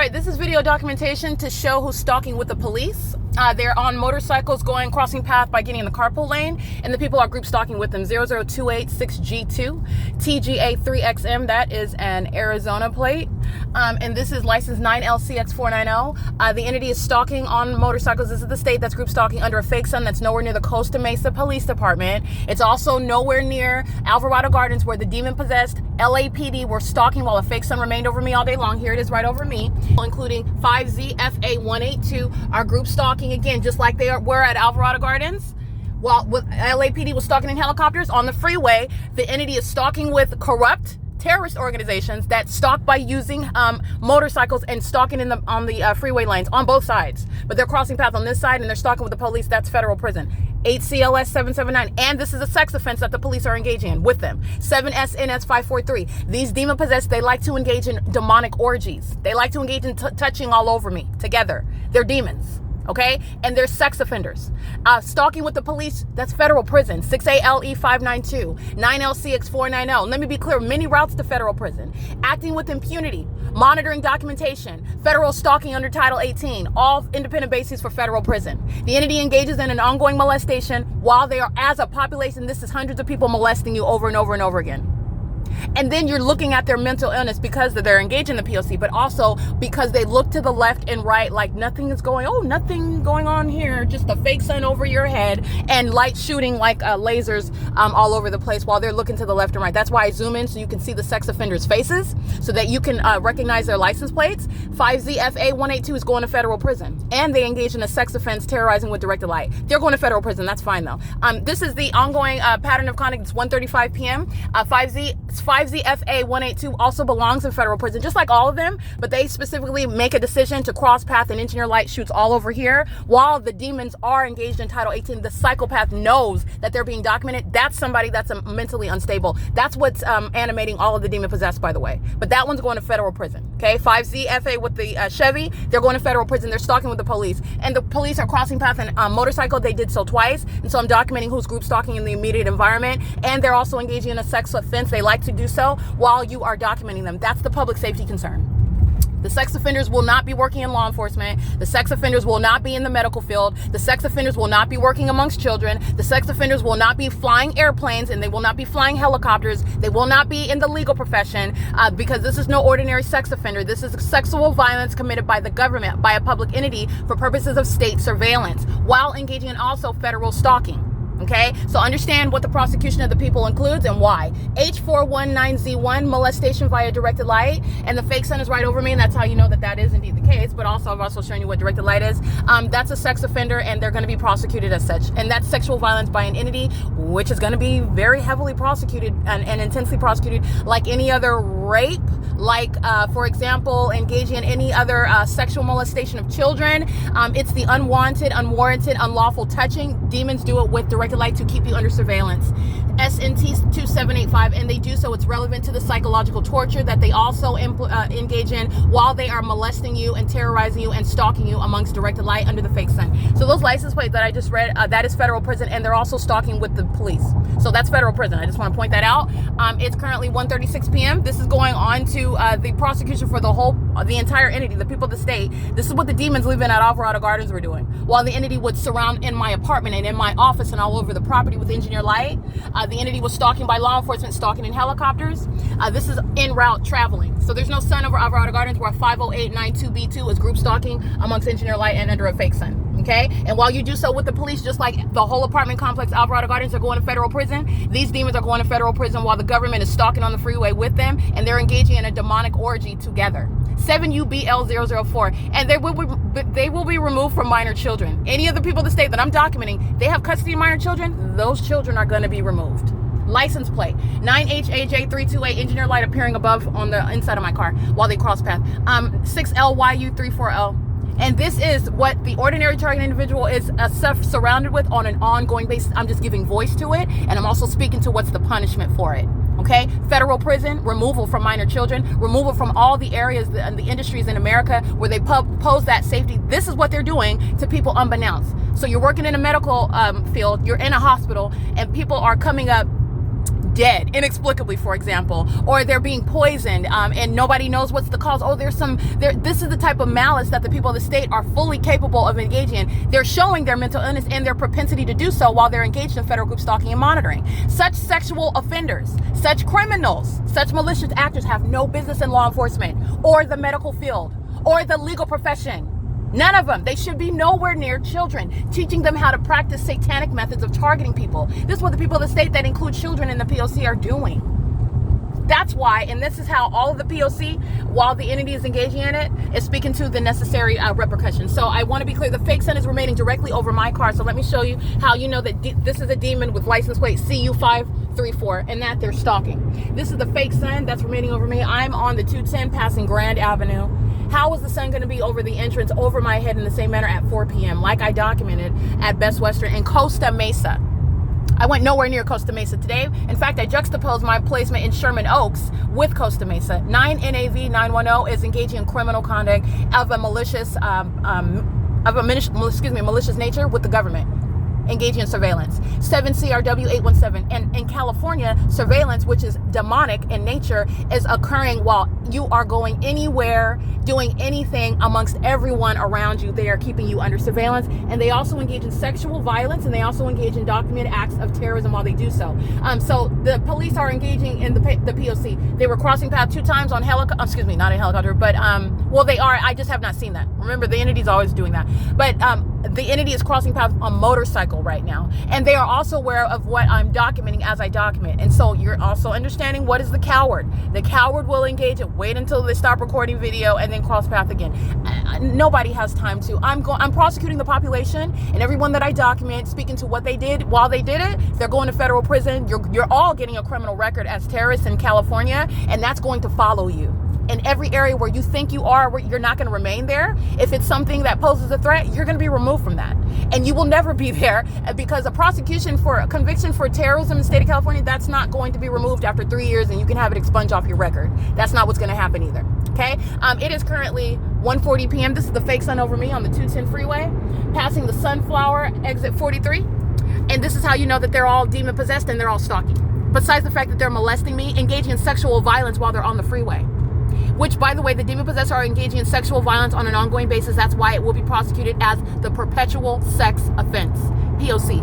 right, this is video documentation to show who's stalking with the police. They're on motorcycles crossing path by getting in the carpool lane, and the people are group stalking with them. 00286G2 TGA3XM, that is an Arizona plate. And this is license 9LCX490. The entity is stalking on motorcycles. This is the state that's group stalking under a fake sun that's nowhere near the Costa Mesa Police Department. It's also nowhere near Alvarado Gardens, where the demon-possessed LAPD were stalking while a fake sun remained over me all day long. Here it is right over me, including 5ZFA182 are group stalking again, just like they were at Alvarado Gardens. While LAPD was stalking in helicopters on the freeway, the entity is stalking with corrupt terrorist organizations that stalk by using motorcycles and stalking on the freeway lanes on both sides. But they're crossing paths on this side and they're stalking with the police. That's federal prison. 8CLS 779. And this is a sex offense that the police are engaging in with them. 7SNS 543. These demon possessed, they like to engage in demonic orgies. They like to engage in touching all over me together. They're demons. Okay, and they're sex offenders. Stalking with the police, that's federal prison. 6ALE 592, 9LCX 490. Let me be clear, many routes to federal prison. Acting with impunity, monitoring documentation, federal stalking under Title 18, all independent bases for federal prison. The entity engages in an ongoing molestation while they are, as a population, this is hundreds of people molesting you over and over and over again. And then you're looking at their mental illness because they're engaged in the P.O.C, but also because they look to the left and right like nothing is nothing going on here, just a fake sun over your head and light shooting like lasers all over the place while they're looking to the left and right. That's why I zoom in so you can see the sex offenders' faces so that you can recognize their license plates. 5ZFA182 is going to federal prison, and they engage in a sex offense terrorizing with directed light. They're going to federal prison. That's fine though. This is the ongoing pattern of conduct. It's 1:35 p.m. 5ZFA182 also belongs in federal prison, just like all of them, but they specifically make a decision to cross path and engineer light shoots all over here while the demons are engaged in Title 18. The psychopath knows that they're being documented. That's somebody that's mentally unstable. That's what's animating all of the demon possessed, by the way. But that one's going to federal prison. Okay, 5ZFA with the Chevy, they're going to federal prison. They're stalking with the police, and the police are crossing path on motorcycle. They did so twice, and so I'm documenting who's group stalking in the immediate environment, and they're also engaging in a sex offense. They like to do so while you are documenting them. That's the public safety concern. The sex offenders will not be working in law enforcement. The sex offenders will not be in the medical field. The sex offenders will not be working amongst children. The sex offenders will not be flying airplanes, and they will not be flying helicopters. They will not be in the legal profession because this is no ordinary sex offender. This is sexual violence committed by the government, by a public entity for purposes of state surveillance, while engaging in also federal stalking. Okay, so understand what the prosecution of the people includes and why. H419Z1, molestation via directed light, and the fake sun is right over me, and that's how you know that is indeed the case. But also, I've also shown you what directed light is. That's a sex offender, and they're going to be prosecuted as such. And that's sexual violence by an entity, which is going to be very heavily prosecuted and intensely prosecuted, like any other rape, like, for example, engaging in any other sexual molestation of children. It's the unwanted, unwarranted, unlawful touching. Demons do it with directed light to keep you under surveillance. SNT 2785, and they do so. It's relevant to the psychological torture that they also engage in while they are molesting you and terrorizing you and stalking you amongst directed light under the fake sun. So those license plates that I just read, that is federal prison, and they're also stalking with the police. So that's federal prison. I just want to point that out. It's currently 1:36 p.m. This is going on to the prosecution for the entire entity, the people of the state. This is what the demons living at Alvarado Gardens were doing, while the entity would surround in my apartment and in my office and all over the property with engineer light. The entity was stalking by law enforcement, stalking in helicopters. This is en route traveling. So there's no sun over Alvarado Gardens, where 50892B2 is group stalking amongst engineer light and under a fake sun. Okay, and while you do so with the police, just like the whole apartment complex, Alvarado Gardens, are going to federal prison. These demons are going to federal prison while the government is stalking on the freeway with them, and they're engaging in a demonic orgy together. 7UBL004, and they will be removed from minor children. Any of the people of the state that I'm documenting, they have custody of minor children. Those children are going to be removed. License plate 9HAJ328, engineer light appearing above on the inside of my car while they cross path. 6LYU34L. And this is what the ordinary target individual is surrounded with on an ongoing basis. I'm just giving voice to it, and I'm also speaking to what's the punishment for it. Okay, federal prison, removal from minor children, removal from all the areas and the industries in America where they pose that safety. This is what they're doing to people unbeknownst. So you're working in a medical field, you're in a hospital, and people are coming up dead inexplicably, for example, or they're being poisoned, and nobody knows what's the cause. Oh, this is the type of malice that the people of the state are fully capable of engaging in. They're showing their mental illness and their propensity to do so while they're engaged in federal group stalking and monitoring. Such sexual offenders, such criminals, such malicious actors have no business in law enforcement or the medical field or the legal profession. None of them. They should be nowhere near children, teaching them how to practice satanic methods of targeting people. This is what the people of the state that include children in the P.O.C. are doing. That's why, and this is how all of the P.O.C., while the entity is engaging in it, is speaking to the necessary repercussions. So I want to be clear, the fake sun is remaining directly over my car. So let me show you how you know that this is a demon with license plate CU534 and that they're stalking. This is the fake sun that's remaining over me. I'm on the 210 passing Grand Avenue. How is the sun going to be over the entrance over my head in the same manner at 4 p.m. like I documented at Best Western in Costa Mesa? I went nowhere near Costa Mesa today. In fact, I juxtaposed my placement in Sherman Oaks with Costa Mesa. 9 NAV 910 is engaging in criminal conduct of a malicious nature with the government, engaging in surveillance. 7 CRW 817. And in California, surveillance, which is demonic in nature, is occurring while you are going anywhere, doing anything amongst everyone around you. They are keeping you under surveillance. And they also engage in sexual violence, and they also engage in documented acts of terrorism while they do so. So the police are engaging in the P.O.C. They were crossing paths 2 times on helicopter, excuse me, not a helicopter, but, well, they are. I just have not seen that. Remember, the entity's always doing that. But the entity is crossing paths on motorcycle right now. And they are also aware of what I'm documenting as I document. And so you're also understanding what is the coward. The coward will engage and wait until they stop recording video and then cross path again. Nobody has time to. I'm prosecuting the population and everyone that I document, speaking to what they did while they did it. They're going to federal prison. You're all getting a criminal record as terrorists in California, and that's going to follow you. In every area where you think you are, where you're not going to remain there. If it's something that poses a threat, you're going to be removed from that. And you will never be there, because a prosecution for a conviction for terrorism in the state of California, that's not going to be removed after 3 years and you can have it expunged off your record. That's not what's going to happen either. Okay? It is currently 1:40 p.m. This is the fake sun over me on the 210 freeway, passing the Sunflower exit 43. And this is how you know that they're all demon possessed and they're all stalking. Besides the fact that they're molesting me, engaging in sexual violence while they're on the freeway. Which, by the way, the demon possessors are engaging in sexual violence on an ongoing basis. That's why it will be prosecuted as the perpetual sex offense, P.O.C.